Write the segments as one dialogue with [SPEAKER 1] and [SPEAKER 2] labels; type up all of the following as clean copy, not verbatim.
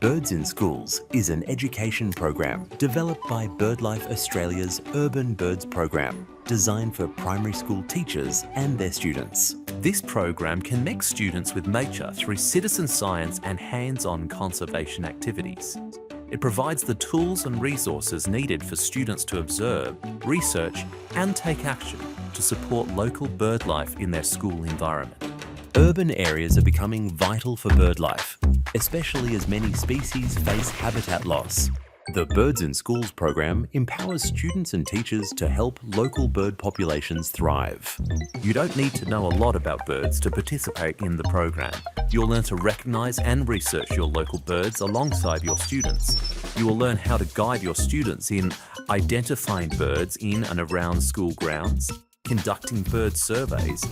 [SPEAKER 1] Birds in Schools is an education program developed by BirdLife Australia's Urban Birds program, designed for primary school teachers and their students.
[SPEAKER 2] This program connects students with nature through citizen science and hands-on conservation activities. It provides the tools and resources needed for students to observe, research, and take action to support local bird life in their school environment.
[SPEAKER 1] Urban areas are becoming vital for bird life, especially as many species face habitat loss. The Birds in Schools program empowers students and teachers to help local bird populations thrive.
[SPEAKER 2] You don't need to know a lot about birds to participate in the program. You'll learn to recognise and research your local birds alongside your students. You will learn how to guide your students in identifying birds in and around school grounds, conducting bird surveys,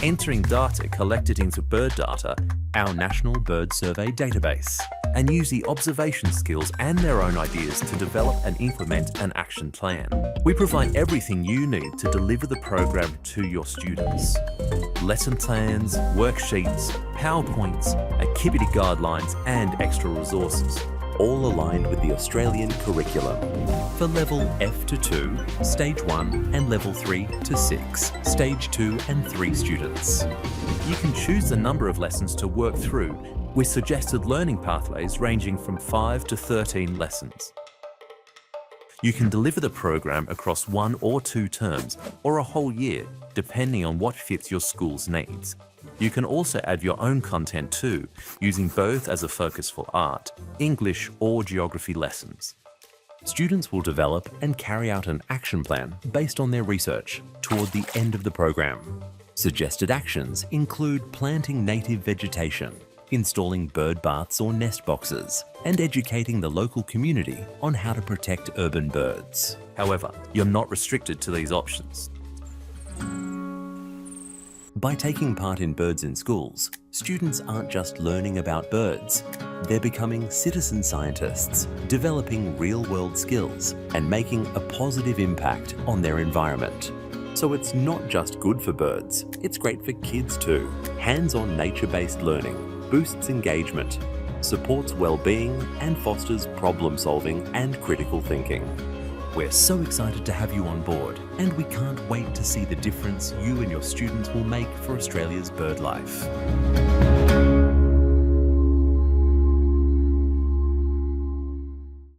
[SPEAKER 2] entering data collected into BirdData, our National Bird Survey database, and use the observation skills and their own ideas to develop and implement an action plan. We provide everything you need to deliver the program to your students. Lesson plans, worksheets, PowerPoints, activity guidelines, and extra resources,
[SPEAKER 1] all aligned with the Australian curriculum. For Level F to 2, Stage 1 and Level 3 to 6, Stage 2 and 3 students.
[SPEAKER 2] You can choose the number of lessons to work through with suggested learning pathways ranging from 5 to 13 lessons. You can deliver the program across 1 or 2 terms or a whole year, depending on what fits your school's needs. You can also add your own content too, using both as a focus for art, English or geography lessons.
[SPEAKER 1] Students will develop and carry out an action plan based on their research toward the end of the program. Suggested actions include planting native vegetation, installing bird baths or nest boxes, and educating the local community on how to protect urban birds.
[SPEAKER 2] However, you're not restricted to these options.
[SPEAKER 1] By taking part in Birds in Schools, students aren't just learning about birds, they're becoming citizen scientists, developing real-world skills and making a positive impact on their environment. So it's not just good for birds, it's great for kids too. Hands-on nature-based learning boosts engagement, supports well-being and fosters problem-solving and critical thinking. We're so excited to have you on board, and we can't wait to see the difference you and your students will make for Australia's bird life.